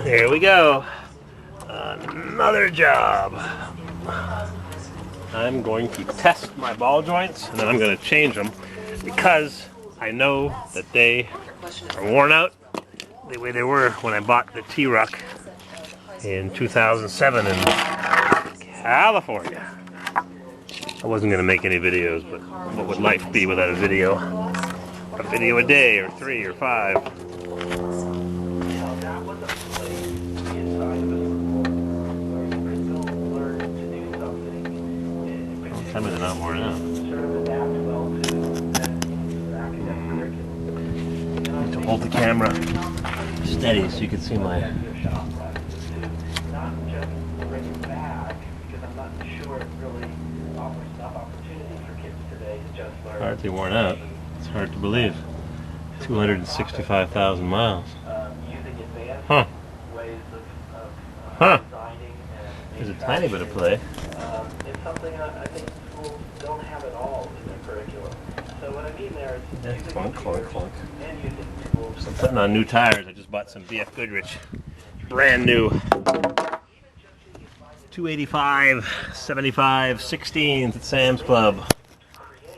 Here we go. Another job. I'm going to test my ball joints and then I'm going to change them because I know that they are worn out the way they were when I bought the T-Ruck in 2007 in California. I wasn't going to make any videos, but what would life be without a video? A video a day, or 3 or 5. Tell me they're not worn out. I need to hold the camera steady so you can see my... Hardly worn out. It's hard to believe. 265,000 miles. Huh. Huh. There's a tiny bit of play. It's something I think schools don't have at all in their curriculum. So what I mean there is Clunk, clunk, clunk. and using tools. So I'm putting on new tires. I just bought some BF Goodrich. Brand new. 285, 75, 16s at Sam's Club.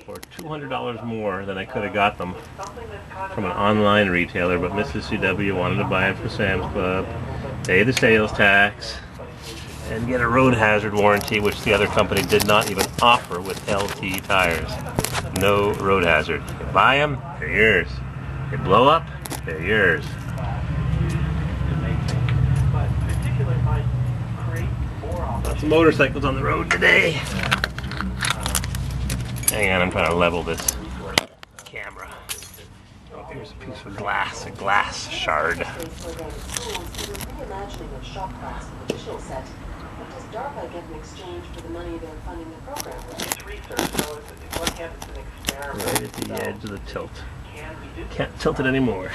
For $200 more than I could have got them from an online retailer, but Mrs. CW wanted to buy it for Sam's Club, pay the sales tax, and get a road hazard warranty, which the other company did not even offer with LT tires. No road hazard. You buy them, they're yours. They blow up, they're yours. Lots of motorcycles on the road today. Hang on, I'm trying to level this camera. Oh, here's a piece of glass, a glass shard. Reimagining of shop class with additional set. What does DARPA get in exchange for the money they're funding the program with? It's research, so it's one hand it's an experiment. Right at the edge of the tilt. Can't tilt it anymore.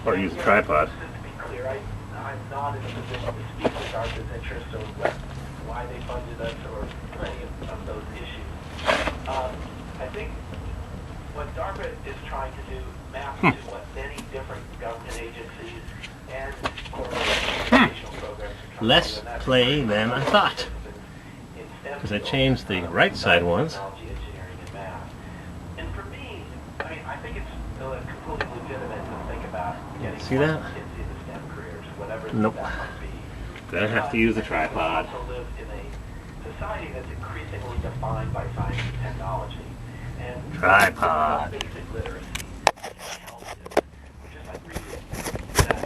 Or use a tripod. To be clear, I'm not in a position to speak to DARPA's interest or why they funded us or any of those issues. I think what DARPA is trying to do maps to what many different government agencies and educational programs are trying Less to do, and that's play than I thought. Because I changed the right side ones. technology, engineering, and math. And for me, I mean, I think it's completely legitimate to think about getting See that? kids into STEM careers, whatever Nope. that might be. Gonna have to use the tripod. We also live in a society that's increasingly defined by science and technology. And Tripod. basic literacy, health, just like reading, that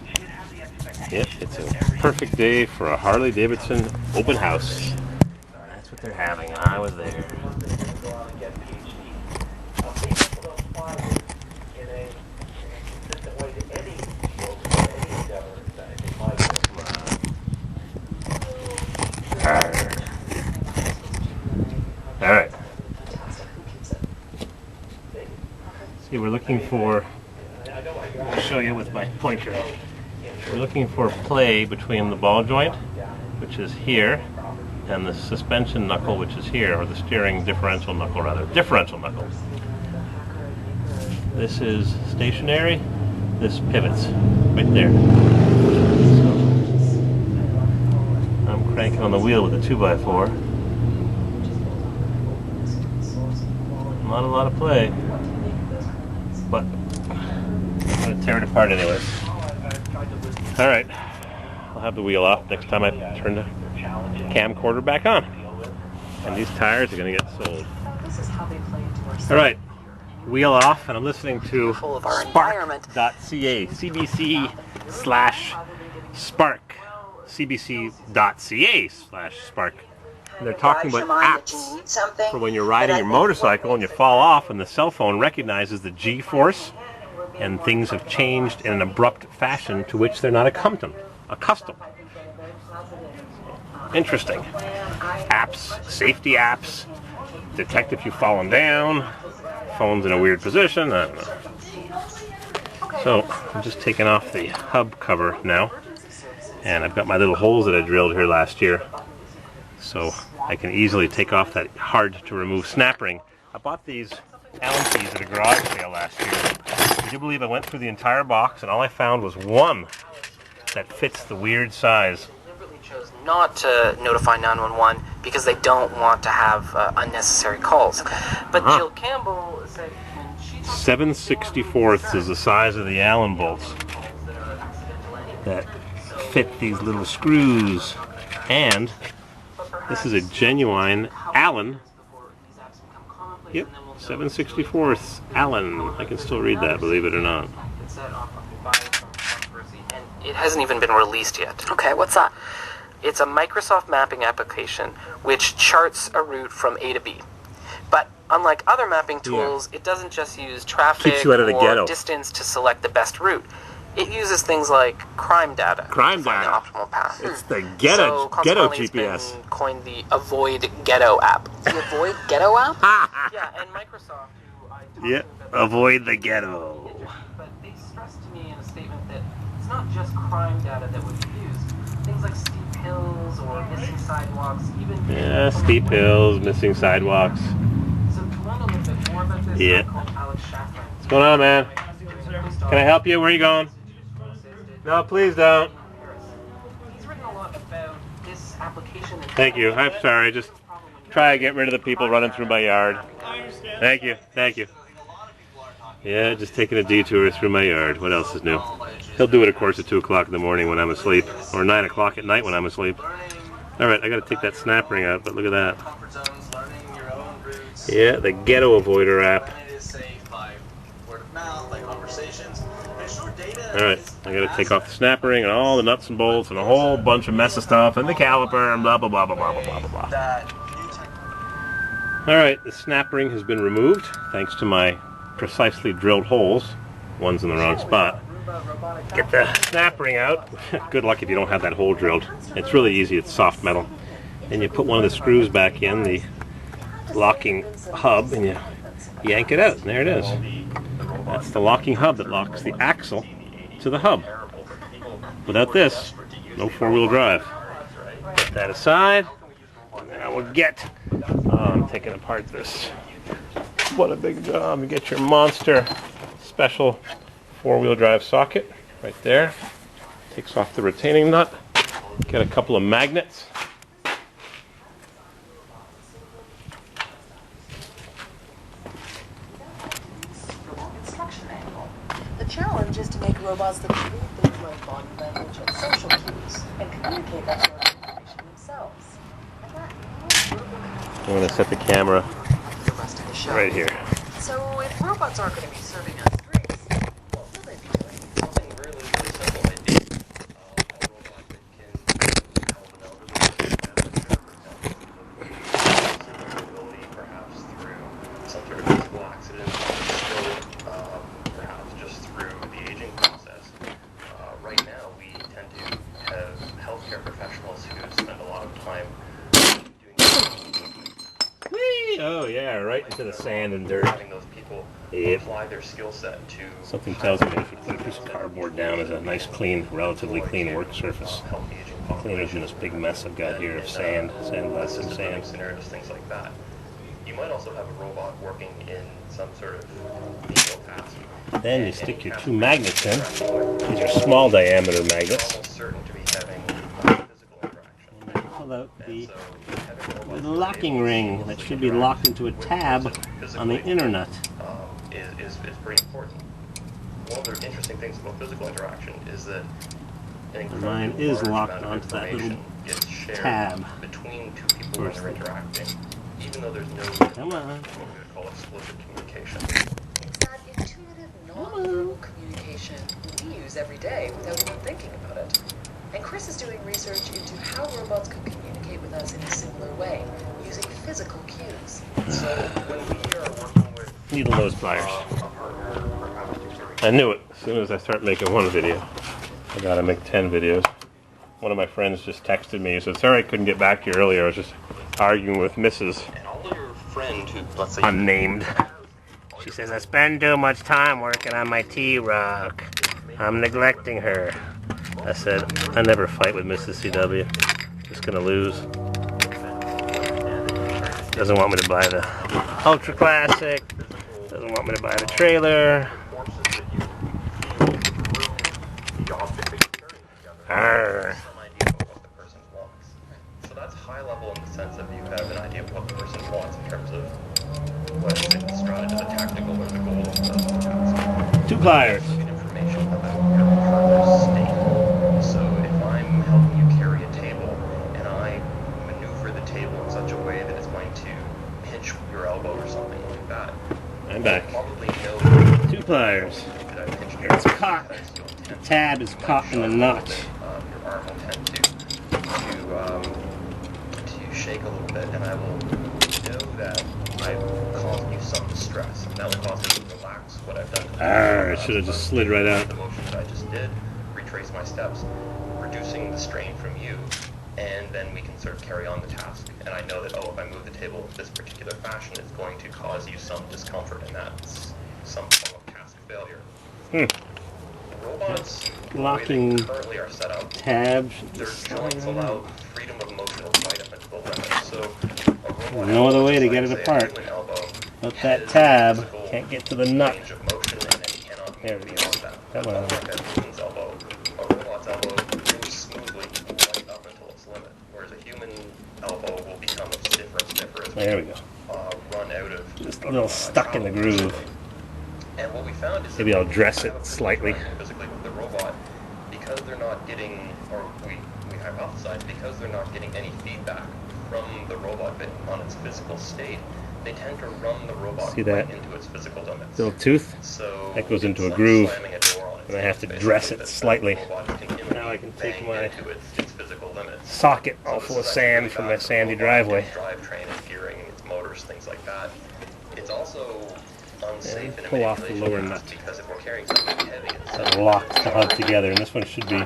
we should have the expectation Yep, it's a that every perfect day for a Harley-Davidson open house. That's what they're having. I was there. go out and get PhDs. Being able to apply this in a consistent way to any field, any endeavor, I think might All right. See, we're looking for, I'll show you with my pointer. We're looking for play between the ball joint, which is here, and the suspension knuckle, which is here, or the steering differential knuckle, rather. Differential knuckle. This is stationary. This pivots right there. So, I'm cranking on the wheel with a 2x4. Not a lot of play, but I'm going to tear it apart anyways. Alright, I'll have the wheel off next time I turn the camcorder back on. And these tires are going to get sold. This is how they play into our Alright, wheel off, and I'm listening to Full of our environment. Spark.ca, CBC/Spark, CBC.ca/Spark. And they're talking about apps for when you're riding your motorcycle and you fall off and the cell phone recognizes the G-force and things have changed in an abrupt fashion to which they're not accustomed. Interesting. Apps, safety apps, detect if you've fallen down, phone's in a weird position, I don't know. So I'm just taking off the hub cover now, and I've got my little holes that I drilled here last year, so I can easily take off that hard to remove snap ring. I bought these Allen keys at a garage sale last year. Would you believe I went through the entire box and all I found was one that fits the weird size? Deliberately chose not to notify 911 because they don't want to have unnecessary calls. But Jill Campbell said when she 7/64 is the size of the Allen bolts that fit these little screws, and this is a genuine Allen. Yep, 7/64 Allen. I can still read that, believe it or not. And it hasn't even been released yet. Okay, what's that? It's a Microsoft mapping application which charts a route from A to B. But unlike other mapping tools, it doesn't just use traffic Keeps you out of the or ghetto. distance to select the best route. It uses things like crime data Crime to find data. the optimal path. It's the ghetto consequently, GPS. It's been coined the Avoid Ghetto app. The Avoid Ghetto app? Yeah, and Microsoft, who I talked Yep, to about avoid the ghetto. but they stressed to me in a statement that it's not just crime data that would be used. Things like steep hills or missing sidewalks, even Yeah, steep hills, missing sidewalks. So to learn a little bit more about this, Yeah. I called Alex Shafran. What's going on, man? Can I help you? Where are you going? No, please don't. He's written a lot about this application. And Thank you. I'm sorry. Just try to get rid of the people running through my yard. Thank you. Thank you. Yeah, just taking a detour through my yard. What else is new? He'll do it, of course, at 2 o'clock in the morning when I'm asleep, or 9 o'clock at night when I'm asleep. All right, I got to take that snap ring out, but look at that. Yeah, the Ghetto Avoider app. Alright, I gotta take off the snap ring and all the nuts and bolts and a whole bunch of mess of stuff and the caliper and blah blah blah blah blah blah blah blah. Alright, the snap ring has been removed thanks to my precisely drilled holes. One's in the wrong spot. Get the snap ring out. Good luck if you don't have that hole drilled. It's really easy, it's soft metal. And you put one of the screws back in, the locking hub, and you yank it out, and there it is. That's the locking hub that locks the axle to the hub. Without this, no four-wheel drive. Put that aside. Now we'll get. I'm taking apart this. What a big job! You get your monster special four-wheel drive socket right there. Takes off the retaining nut. Get a couple of magnets. Instruction manual. The challenge is to make robots that can read things like body language and social cues and communicate that sort of information themselves. And that I'm going to set the camera The rest of the show. right here. So if robots aren't going to be serving us drinks, what will they be doing? Something really, really simple might be a robot that can help an elderly person ability, perhaps through some sort of physical accident, or perhaps just through the aging process. Right now, we tend to have healthcare professionals who spend a lot of time doing Whee! Oh yeah, right into the sand and dirt. having those people Yep. apply their skill set to Something tells me that if you put a piece of cardboard down as a nice, clean, relatively clean work surface, help the aging cleaner population. than this big mess I've got here of sand, sandblast and Assisted sand. living scenarios, things like that. You might also have a robot working in some sort of menial task. Then you stick your two magnets in. These are small diameter magnets. Almost certain to be having physical interaction. And then pull out the So having robots little locking ring that should be locked into a tab on the inner nut. is pretty important. One of the interesting things about physical interaction is that an incredibly Mine is large locked amount of onto that little information gets shared tab. between two people when First they're thing. interacting, even though there's no Come on. what we would call explicit communication. It's that intuitive, non-verbal communication we use every day without even thinking about it. And Chris is doing research into how robots could communicate with us in a similar way, using physical cues. So when we are working with Needle nose pliers. a partner, perhaps to I knew it. As soon as I start making one video, I gotta make 10 videos. One of my friends just texted me. He said, sorry I couldn't get back to you earlier. I was just arguing with Mrs. and all of your friend who, let's say, Unnamed. She says, I spend too much time working on my T-Rock. I'm neglecting her. I said, I never fight with Mrs. CW. Just gonna lose. Doesn't want me to buy the Ultra Classic. Doesn't want me to buy the trailer. pliers. Good information about your partner's state. So if I'm helping you carry a table and I maneuver the table in such a way that it's going to pinch your elbow or something like that, I'm back. you'll probably know 2 pliers. that I pinched your It's elbow caught. because you'll The tend tab is caught in the knot. your arm will tend to shake a little bit, and I will know that I've caused you some distress. And that will cause me to relax what I've done. I should have just slid right out. The motion that I just did, retrace my steps, reducing the strain from you, and then we can sort of carry on the task. And I know that, oh, if I move the table in this particular fashion, it's going to cause you some discomfort, and that's some form of task failure. Robots, Locking the way they currently are set up, tabs. their joints allow freedom of motion right up until the limit. So a robot No other way to just get like, it say, a apart. human elbow But has that tab physical can't get to the nut. range of motion, and then cannot There move it beyond is. that. That one. Unlike a human's elbow, a robot's elbow moves smoothly right up until its limit, whereas a human elbow will become stiffer and stiffer as There we go. run out of Just a little stuck in the groove. And what we found is Maybe that I'll dress we it have a pretty slightly. interaction physically with the robot, because they're not getting, or we hypothesize, because they're not getting any feedback from the robot but on its physical state, they tend to run the robot See that? right into its physical limits. Little tooth. So That goes into it's a like groove, slamming a door on its and I have to face, dress basically, it that slightly. the robot is continually Now I can take banging my into its physical limits. Socket So all this full of is actually sand really from bad my for the sandy robot, driveway. its drivetrain, its gearing, its motors, things like that. It's also unsafe in a pull off the manipulation lower task nut. because if we're carrying something heavy, it's That locks the hub together, and this one should be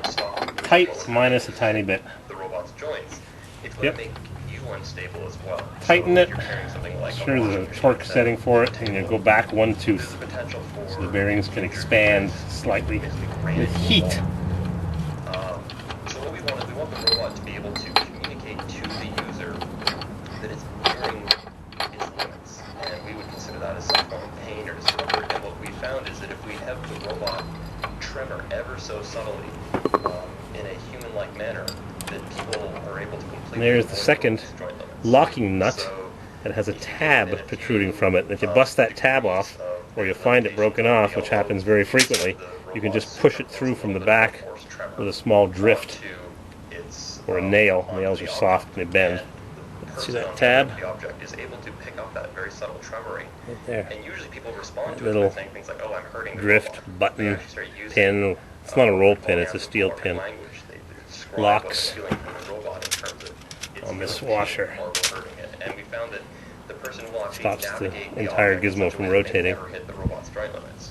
tight minus a tiny bit. the robot's joints. It's Yep. going to make you unstable as well. Tighten So it. if you're carrying something like Sure, there's a washing torque machine, setting for it, then and you go back one there's tooth. the potential for So the bearings can expand slightly with heat. So what we want is we want the robot to be able to communicate to the user that it's nearing its limits, and we would consider that as some form of pain or discomfort. And what we found is that if we have the robot tremor ever so subtly in a human-like manner, that people are able to completely. There's the avoid second those joint limits. locking nut So that has a tab protruding from it. And if you bust that tab off, or you find it broken off, which happens very frequently, you can just push it through from the back with a small drift or a nail. Nails are soft and they bend. See that tab? The object is able to pick up that very subtle tremoring, Right there. and usually people respond to Little it by saying things like, "Oh, I'm hurting the drift, robot." button, They actually start using, pin. It's not a roll pin, it's a programs steel and pin. language. They describe Locks what they're feeling from the robot in terms of its on this feeling washer. or we're hurting it. And we found that the person will actually Stops the navigate entire object in gizmo such a from way that they rotating. never hit the robot's drive limits.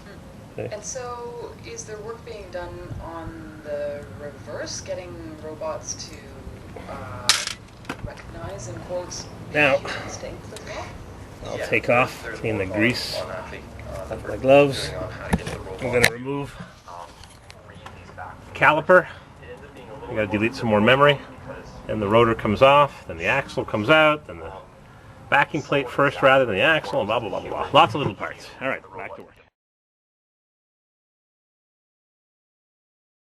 And so, is there work being done on the reverse, getting robots to recognize, in quotes, Now, human instincts as well? I'll Yeah, take off, there's clean the work grease on actually, off that my we're gloves. doing on how to get the robot, I'm going to remove read these back. caliper. It ends up being a I little got to delete some more memory. because Then the rotor comes off, then the axle comes out, then the backing plate first rather than the axle, and blah, blah, blah, blah, blah. Lots of little parts. All right, back to work.